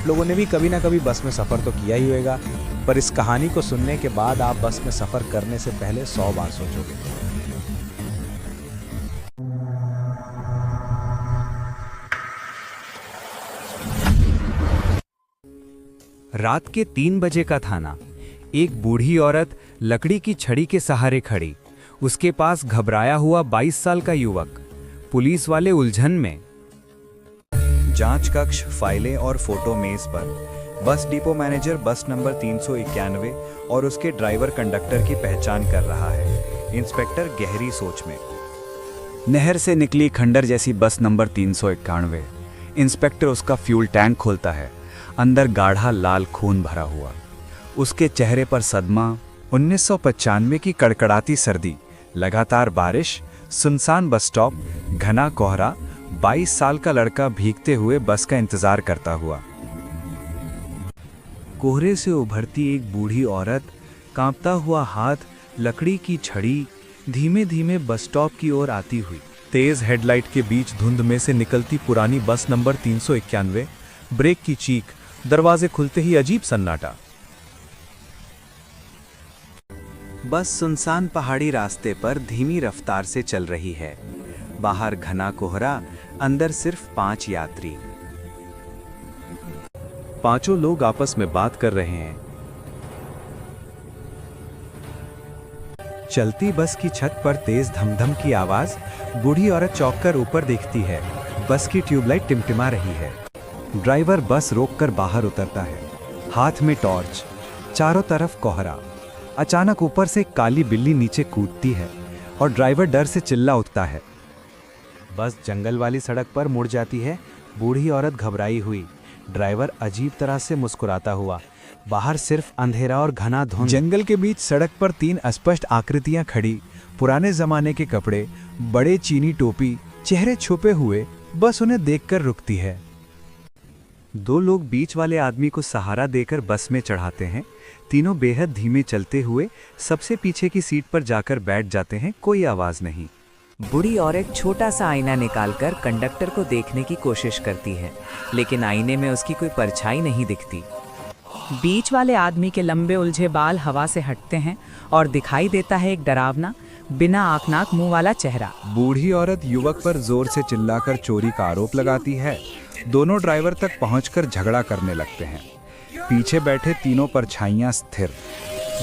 आप लोगों ने भी कभी ना कभी बस में सफ़र तो किया ही होगा, पर इस कहानी को सुनने के बाद आप बस में सफ़र करने से पहले 100 बार सोचोगे। रात के 3 बजे का था ना। एक बूढ़ी औरत लकड़ी की छड़ी के सहारे खड़ी, उसके पास घबराया हुआ 22 साल का युवक। पुलिस वाले उलझन में। जांच कक्ष, फाइलें और फोटो मेज पर। बस डिपो मैनेजर बस नंबर 391 और उसके ड्राइवर कंडक्टर की पहचान कर रहा है। इंस्पेक्टर गहरी सोच में। नहर से निकली खंडर जैसी बस नंबर 391। इंस्पेक्टर उसका फ्यूल टैंक खोलता है। अंदर गाढ़ा लाल खून भरा हुआ। उसके चेहरे पर सदमा। 1995 की कड़कड़ाती सर्दी, लगातार बारिश, सुनसान बस स्टॉप, घना कोहरा, 22 साल का लड़का भीगते हुए बस का इंतजार करता हुआ। कोहरे से उभरती एक बूढ़ी औरत, कांपता हुआ हाथ, लकड़ी की छड़ी, धीमे धीमे बस स्टॉप की ओर आती हुई। तेज हेडलाइट के बीच धुंध में से निकलती पुरानी बस नंबर 391, ब्रेक की चीख, दरवाजे खुलते ही अजीब सन्नाटा। बस सुनसान पहाड़ी रास्ते पर धीमी रफ्तार से चल रही है। बाहर घना कोहरा, अंदर सिर्फ 5 यात्री। पांचों लोग आपस में बात कर रहे हैं। चलती बस की छत पर तेज धमधम की आवाज। बूढ़ी औरत चौंककर ऊपर देखती है। बस की ट्यूबलाइट टिमटिमा रही है। ड्राइवर बस रोककर बाहर उतरता है, हाथ में टॉर्च, चारों तरफ कोहरा। अचानक ऊपर से एक काली बिल्ली नीचे कूदती है और ड्राइवर डर से चिल्ला उठता है। बस जंगल वाली सड़क पर मुड़ जाती है। बूढ़ी औरत घबराई हुई, ड्राइवर अजीब तरह से मुस्कुराता हुआ। बाहर सिर्फ अंधेरा और घना धुंध। जंगल के बीच सड़क पर 3 अस्पष्ट आकृतियां खड़ी, पुराने जमाने के कपड़े, बड़े चीनी टोपी, चेहरे छुपे हुए। बस उन्हें देखकर रुकती है। 2 लोग बीच वाले आदमी को सहारा देकर बस में चढ़ाते हैं। तीनों बेहद धीमे चलते हुए सबसे पीछे की सीट पर जाकर बैठ जाते हैं। कोई आवाज नहीं। बूढ़ी औरत छोटा सा आईना निकालकर कंडक्टर को देखने की कोशिश करती है, लेकिन आईने में उसकी कोई परछाई नहीं दिखती। बीच वाले आदमी के लंबे उलझे बाल हवा से हटते हैं और दिखाई देता है एक डरावना, बिना आँख नाक मुंह वाला चेहरा। बूढ़ी औरत युवक पर जोर से चिल्लाकर चोरी का आरोप लगाती है। दोनों ड्राइवर तक पहुंचकर झगड़ा करने लगते हैं। पीछे बैठे तीनों परछाइयां स्थिर।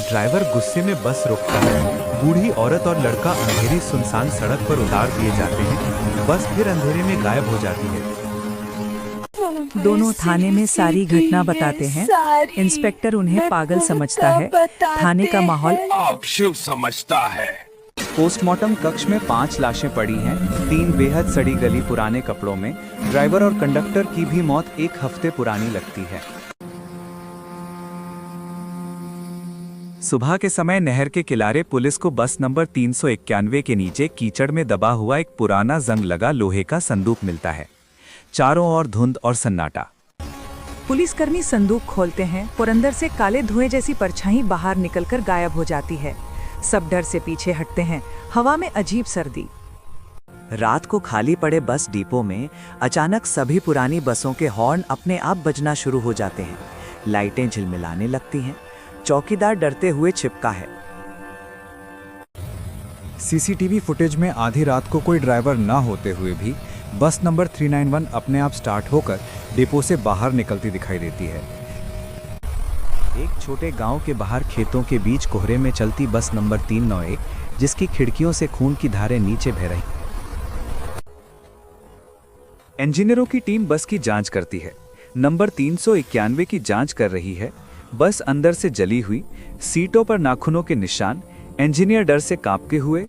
ड्राइवर गुस्से में बस रोकता है। बूढ़ी औरत और लड़का अंधेरी सुनसान सड़क पर उतार दिए जाते हैं। बस फिर अंधेरे में गायब हो जाती है। दोनों थाने में सारी घटना बताते हैं। इंस्पेक्टर उन्हें पागल समझता है। थाने का माहौल अपशुभ समझता है। पोस्टमार्टम कक्ष में 5 लाशें पड़ी हैं। 3 बेहद सड़ी गली पुराने कपड़ों में। ड्राइवर और कंडक्टर की भी मौत 1 हफ्ते पुरानी लगती है। सुबह के समय नहर के किनारे पुलिस को बस नंबर 391 के नीचे कीचड़ में दबा हुआ एक पुराना जंग लगा लोहे का संदूक मिलता है। चारों ओर धुंध और सन्नाटा। पुलिसकर्मी संदूक खोलते हैं और अंदर से काले धुएं जैसी परछाई बाहर निकलकर गायब हो जाती है। सब डर से पीछे हटते हैं। हवा में अजीब सर्दी। रात को खाली पड़े बस डिपो में अचानक सभी पुरानी बसों के हॉर्न अपने आप बजना शुरू हो जाते हैं। लाइटें झिलमिलाने लगती हैं। चौकीदार डरते हुए छिपका है। सीसीटीवी फुटेज में आधी रात को कोई ड्राइवर न होते हुए भी बस नंबर 391 अपने आप स्टार्ट होकर डिपो से बाहर निकलती दिखाई देती है। एक छोटे गांव के बाहर खेतों के बीच कोहरे में चलती बस नंबर 391, जिसकी खिड़कियों से खून की धारें नीचे बह रही। इंजीनियरों की टीम बस की जांच करती है। नंबर 391 की जांच कर रही है। बस अंदर से जली हुई, सीटों पर नाखूनों के निशान। इंजीनियर डर से कांपते हुए।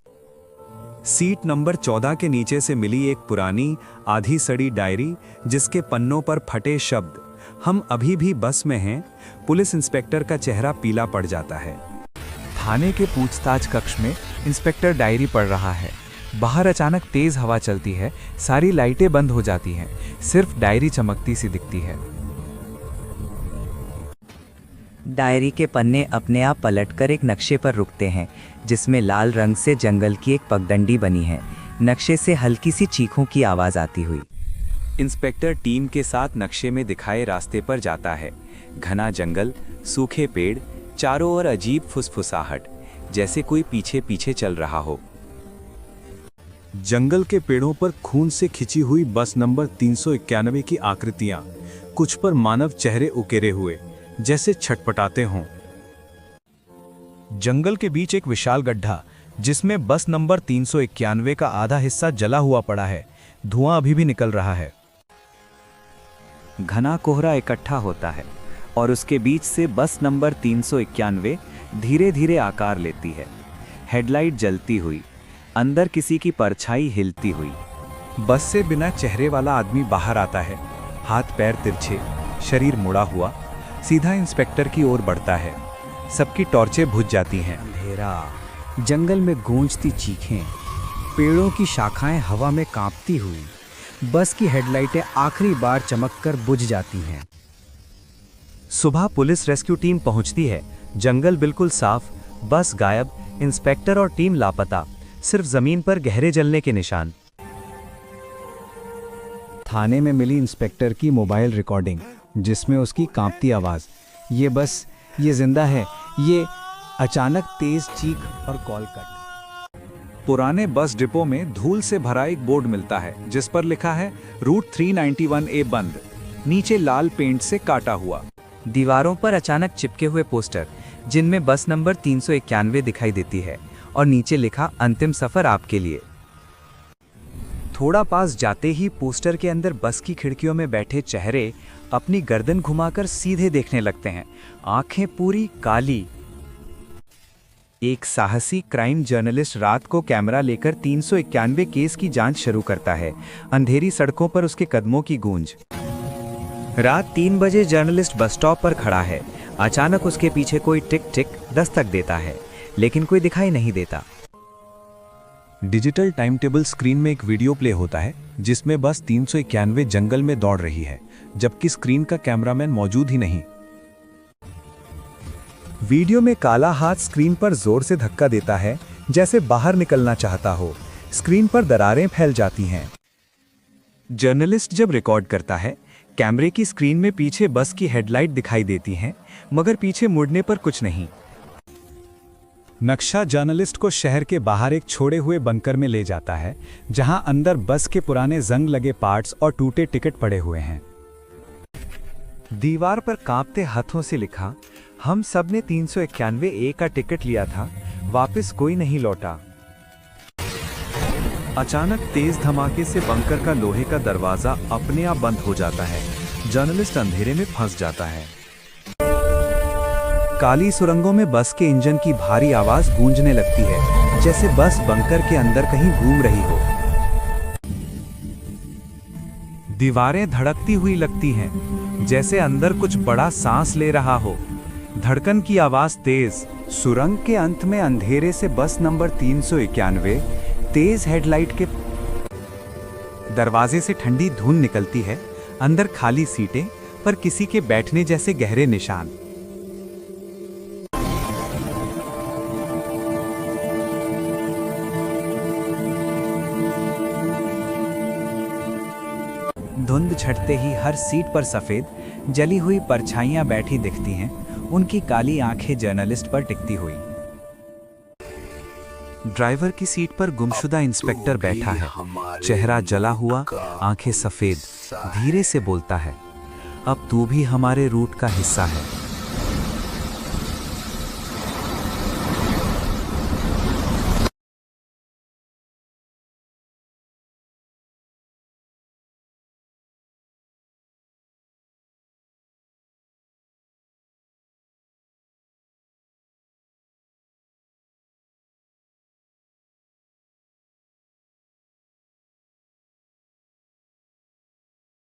सीट नंबर 14 के नीचे से मिली एक पुरानी आधी सड़ी डायरी, जिसके पन्नों पर फटे शब्द, हम अभी भी बस में हैं। पुलिस इंस्पेक्टर का चेहरा पीला पड़ जाता है। थाने के पूछताछ कक्ष में इंस्पेक्टर डायरी पढ़ रहा है। बाहर अचानक तेज हवा चलती है। सारी लाइटें बंद हो जाती हैं। सिर्फ डायरी चमकती सी दिखती है। डायरी के पन्ने अपने आप पलटकर एक नक्शे पर रुकते हैं, जिसमें लाल रंग से जंगल की एक पगडंडी बनी है। नक्शे से हल्की सी चीखों की आवाज आती हुई। इंस्पेक्टर टीम के साथ नक्शे में दिखाए रास्ते पर जाता है। घना जंगल, सूखे पेड़, चारों ओर अजीब फुसफुसाहट, जैसे कोई पीछे पीछे चल रहा हो। जंगल के पेड़ों पर खून से खिंची हुई बस नंबर 391 की आकृतियां, कुछ पर मानव चेहरे उकेरे हुए, जैसे छटपटाते हों। जंगल के बीच एक विशाल गड्ढा, जिसमें बस नंबर 391 का आधा हिस्सा जला हुआ पड़ा है। धुआं अभी भी निकल रहा है। घना कोहरा इकट्ठा होता है और उसके बीच से बस नंबर 391 धीरे धीरे आकार लेती है। हेडलाइट जलती हुई, अंदर किसी की परछाई हिलती हुई। बस से बिना चेहरे वाला आदमी बाहर आता है, हाथ पैर तिरछे, शरीर मुड़ा हुआ, सीधा इंस्पेक्टर की ओर बढ़ता है। सबकी टॉर्चें बुझ जाती हैं। अंधेरा, जंगल में गूंजती चीखें, पेड़ों की शाखाएं हवा में कांपती हुई, बस की हेडलाइटें आखिरी बार चमककर बुझ जाती हैं। सुबह पुलिस रेस्क्यू टीम पहुंचती है। जंगल बिल्कुल साफ, बस गायब, इंस्पेक्टर और टीम लापता, सिर्फ जमीन पर गहरे जलने के निशान। थाने में मिली इंस्पेक्टर की मोबाइल रिकॉर्डिंग, जिसमें उसकी कांपती आवाज, ये बस, ये जिंदा है, ये अचानक तेज चीख और कॉल कट। पुराने बस डिपो में धूल से भरा एक बोर्ड मिलता है, जिस पर लिखा है रूट 391A बंद, नीचे लाल पेंट से काटा हुआ। दीवारों पर अचानक चिपके हुए पोस्टर, जिनमें बस नंबर 391 दिखाई देती है और नीचे लिखा अंतिम सफर आपके लिए। थोड़ा पास जाते ही पोस्टर के अंदर बस की खिड़कियों में बैठे चेहरे अपनी गर्दन घुमाकर सीधे देखने लगते हैं, आंखें पूरी काली। एक साहसी क्राइम जर्नलिस्ट रात को कैमरा लेकर 391 केस की जांच शुरू करता है। अंधेरी सड़कों पर उसके कदमों की गूंज। रात 3 बजे जर्नलिस्ट बस स्टॉप पर खड़ा है। अचानक उसके पीछे कोई टिक टिक दस्तक देता है, लेकिन कोई दिखाई नहीं देता। डिजिटल टाइम टेबल स्क्रीन में एक वीडियो प्ले होता है, जिसमें बस 391 जंगल में दौड़ रही है, जबकि स्क्रीन का कैमरामैन मौजूद ही नहीं। वीडियो में काला हाथ स्क्रीन पर जोर से धक्का देता है, जैसे बाहर निकलना चाहता हो। स्क्रीन पर दरारें फैल जाती हैं। जर्नलिस्ट जब रिकॉर्ड करता है, कैमरे की स्क्रीन में पीछे बस की हेडलाइट दिखाई देती हैं, मगर पीछे मुड़ने पर कुछ नहीं। नक्शा जर्नलिस्ट को शहर के बाहर एक छोड़े हुए बंकर में ले जाता है, जहां अंदर बस के पुराने जंग लगे पार्ट्स और टूटे टिकट पड़े हुए हैं। दीवार पर कांपते हाथों से लिखा, हम सब ने 391A का टिकट लिया था, वापस कोई नहीं लौटा। अचानक तेज धमाके से बंकर का लोहे का दरवाजा अपने आप बंद हो जाता है। जर्नलिस्ट अंधेरे में फंस जाता है। काली सुरंगों में बस के इंजन की भारी आवाज गूंजने लगती है, जैसे बस बंकर के अंदर कहीं घूम रही हो। दीवारें धड़कती हुई लगती हैं, जैसे अंदर कुछ बड़ा सांस ले रहा हो। धड़कन की आवाज तेज। सुरंग के अंत में अंधेरे से बस नंबर 391 तेज हेडलाइट के दरवाजे से ठंडी धूल निकलती है। अंदर खाली सीटें, पर किसी के बैठने जैसे गहरे निशान। धुंध छटते ही हर सीट पर सफेद जली हुई परछाइयां बैठी दिखती हैं, उनकी काली आंखें जर्नलिस्ट पर टिकती हुई। ड्राइवर की सीट पर गुमशुदा इंस्पेक्टर बैठा है, चेहरा जला हुआ, आंखें सफेद। धीरे से बोलता है, अब तू भी हमारे रूट का हिस्सा है।